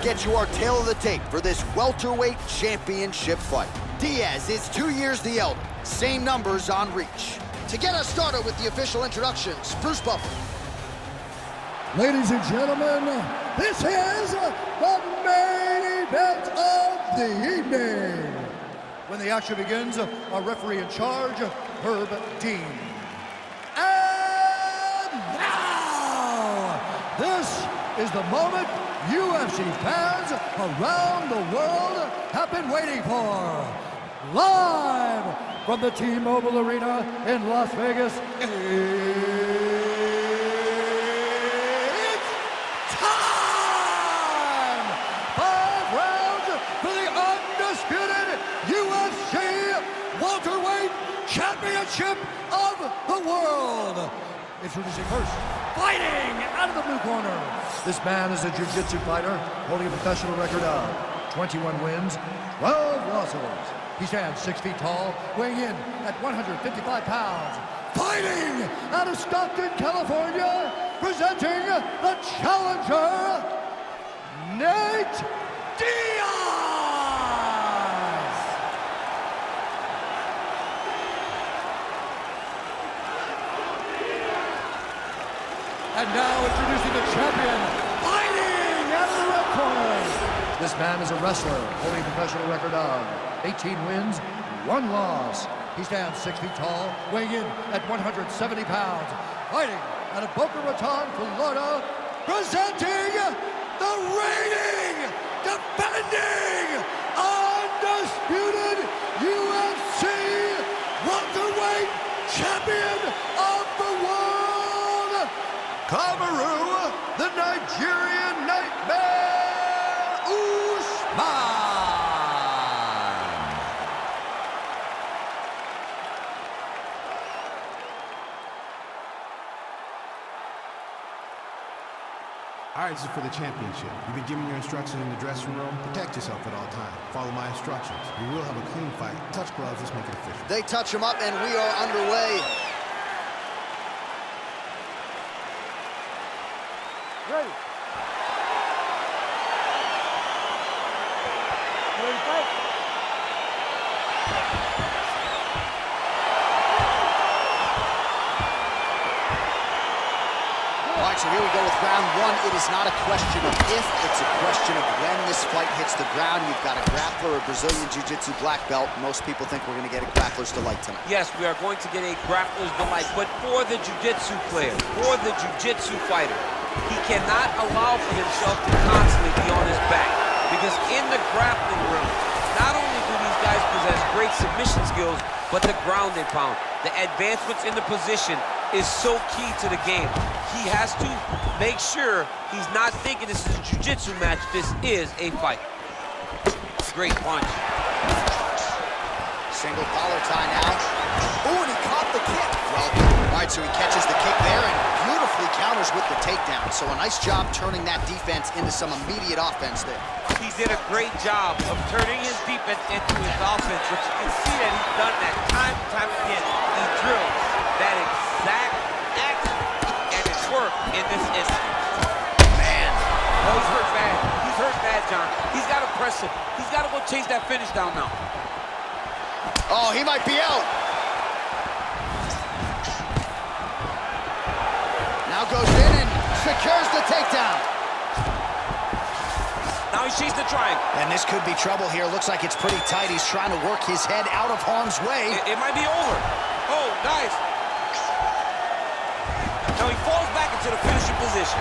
get you our tale of the tape for this welterweight championship fight. Diaz is 2 years the elder, same numbers on reach. To get us started with the official introductions, Bruce Buffer. Ladies and gentlemen, this is the main event of the evening. When the action begins, our referee in charge, Herb Dean. And now, this is the moment UFC fans around the world have been waiting for. Live from the T-Mobile Arena in Las Vegas, it's time! 5 rounds for the undisputed UFC welterweight championship of the world. Introducing first, fighting out of the blue corner. This man is a jiu-jitsu fighter holding a professional record of 21 wins, 12 losses. He stands 6 feet tall, weighing in at 155 pounds. Fighting out of Stockton, California, presenting the challenger, Nate Diaz! And now introducing the champion, fighting out of the red corner. This man is a wrestler holding a professional record of 18 wins, 1 loss. He stands 6 feet tall, weighing in at 170 pounds. Fighting out of Boca Raton, Florida, presenting the reigning, defending, undisputed UFC welterweight champion of the world, Kamaru, the Nigerian Nightmare, Usman. All right, this is for the championship. You've been given your instructions in the dressing room. Protect yourself at all times. Follow my instructions. We will have a clean fight. Touch gloves, let's make it official. They touch him up and we are underway. Ready. Ready to fight? All right, so here we go with round 1. It is not a question of if, it's a question of when this fight hits the ground. You've got a grappler, a Brazilian Jiu-Jitsu black belt. Most people think we're going to get a grappler's delight tonight. Yes, we are going to get a grappler's delight, but for the Jiu-Jitsu player, for the Jiu-Jitsu fighter, he cannot allow for himself to constantly be on his back, because in the grappling room, not only do these guys possess great submission skills, but the ground and pound, the advancements in the position is so key to the game. He has to make sure he's not thinking this is a jiu-jitsu match. This is a fight. Great punch. Single collar tie now. Oh, and he caught the kick. Well, all right, so he catches the kick there and beautifully counters with the takedown. So a nice job turning that defense into some immediate offense there. He did a great job of turning his defense into his offense, which you can see that he's done that time and time again. He drills that exact action, and it's worked in this instance. Man. Oh, he's hurt bad. He's hurt bad, John. He's got to press him. He's got to go chase that finish down now. Oh, he might be out. Now goes in and secures the takedown. Now he's chasing the triangle. And this could be trouble here. Looks like it's pretty tight. He's trying to work his head out of harm's way. It might be over. Oh, nice. Now he falls back into the finishing position.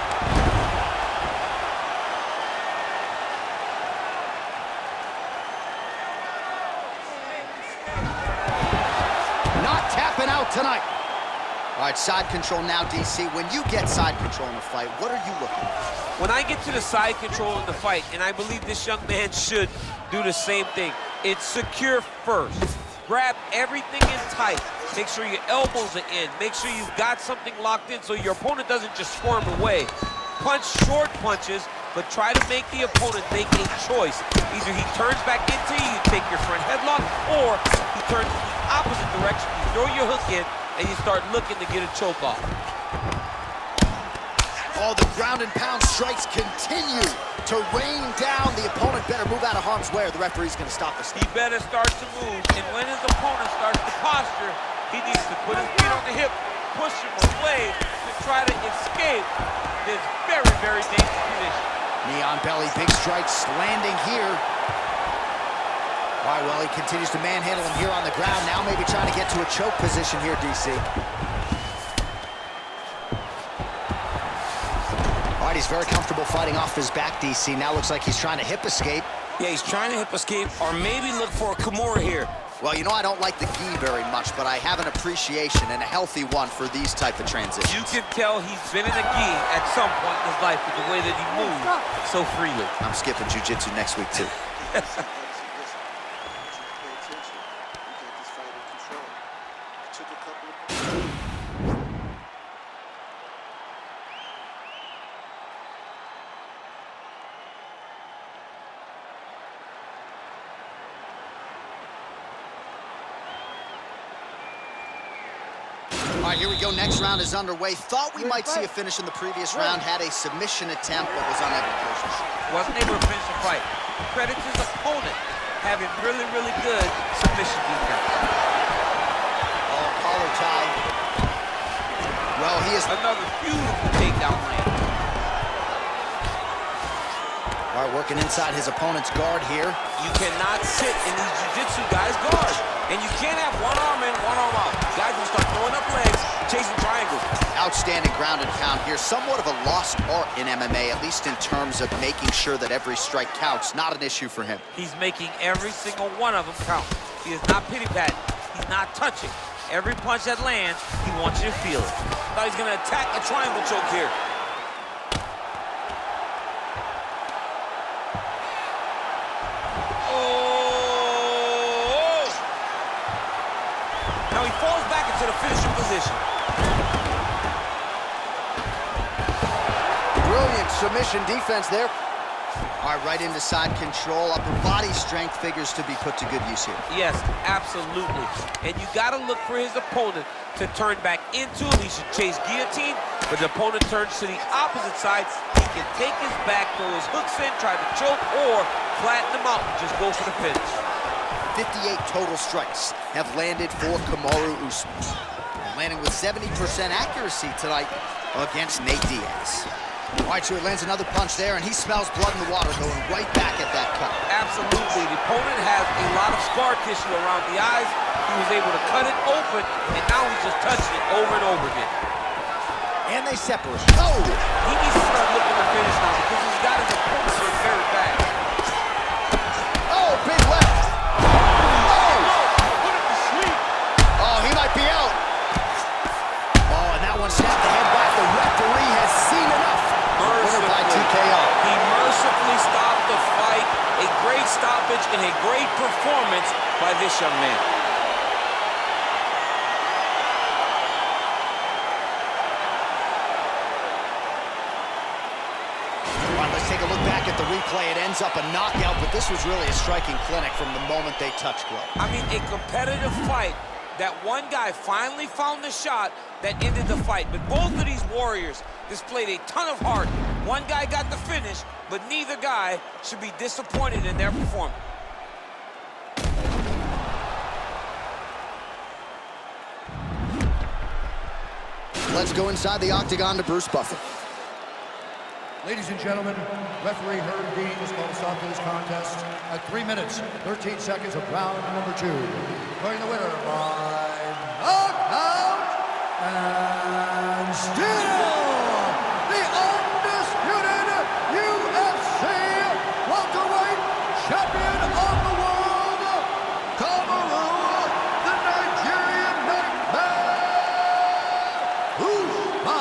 Not tapping out tonight. All right, side control now, DC. When you get side control in a fight, what are you looking at? When I get to the side control in the fight, and I believe this young man should do the same thing, it's secure first. Grab everything in tight. Make sure your elbows are in. Make sure you've got something locked in so your opponent doesn't just squirm away. Punch short punches, but try to make the opponent make a choice. Either he turns back into you, you take your front headlock, or he turns in the opposite direction, you throw your hook in, and you start looking to get a choke off. Oh, the ground and pound strikes continue to rain down. The opponent better move out of harm's way or the referee's going to stop this. He better start to move, and when his opponent starts to posture, he needs to put his feet on the hip, push him away to try to escape this very, very dangerous position. Knee on belly, big strikes landing here. All right, well, he continues to manhandle him here on the ground. Now maybe trying to get to a choke position here, DC. All right, he's very comfortable fighting off his back, DC. Now looks like he's trying to hip escape. Yeah, he's trying to hip escape or maybe look for a Kamaru here. Well, you know, I don't like the gi very much, but I have an appreciation and a healthy one for these type of transitions. You can tell he's been in a gi at some point in his life with the way that he moves so freely. I'm skipping jiu-jitsu next week, too. All right, here we go. Next round is underway. Thought we might see a finish in the previous round. Had a submission attempt, but was unable to close. Wasn't able to finish the fight. Credit to his opponent having really, really good submission defense. Oh, collar tie. Well, he is... Another beautiful takedown land. All right, working inside his opponent's guard here. You cannot sit in these jiu-jitsu guys' guards. And you can't have one arm in, one arm out. Guys will start throwing up legs, chasing triangles. Outstanding ground and pound here. Somewhat of a lost art in MMA, at least in terms of making sure that every strike counts. Not an issue for him. He's making every single one of them count. He is not pity-patting. He's not touching. Every punch that lands, he wants you to feel it. Thought he's going to attack a triangle choke here. Now he falls back into the finishing position. Brilliant submission defense there. All right, right into side control. Upper body strength figures to be put to good use here. Yes, absolutely. And you got to look for his opponent to turn back into him. He should chase guillotine, but the opponent turns to the opposite side. He can take his back, throw his hooks in, try to choke, or flatten him out and just go for the finish. 58 total strikes have landed for Kamaru Usman. Landing with 70% accuracy tonight against Nate Diaz. All right, so he lands another punch there, and he smells blood in the water, going right back at that cut. Absolutely. The opponent has a lot of scar tissue around the eyes. He was able to cut it open, and now he's just touching it over and over again. And they separate. Oh! He needs to start looking to finish now because he's got his opponent hurt very bad. Oh, big left. He might be out. Oh, and that one snapped the head back. The referee has seen enough. Winner by TKO. He mercifully stopped the fight. A great stoppage and a great performance by this young man. All right, let's take a look back at the replay. It ends up a knockout, but this was really a striking clinic from the moment they touched glove. I mean, a competitive fight. That one guy finally found the shot that ended the fight. But both of these warriors displayed a ton of heart. One guy got the finish, but neither guy should be disappointed in their performance. Let's go inside the octagon to Bruce Buffer. Ladies and gentlemen, referee Herb Dean has called a stop to this contest at 3 minutes, 13 seconds of round number 2. Declaring the winner by knockout and still the undisputed UFC welterweight champion of the world, Kamaru, the Nigerian nightmare, Usman.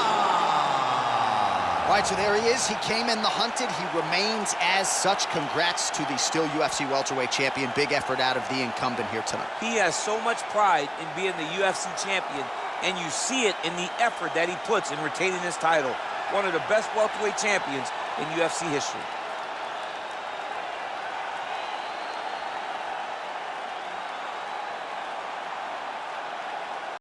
All right, so there he is. He came in the hunted. He remains as such. Congrats to the still UFC welterweight champion. Big effort out of the incumbent here tonight. He has so much pride in being the UFC champion, and you see it in the effort that he puts in retaining his title. One of the best welterweight champions in UFC history.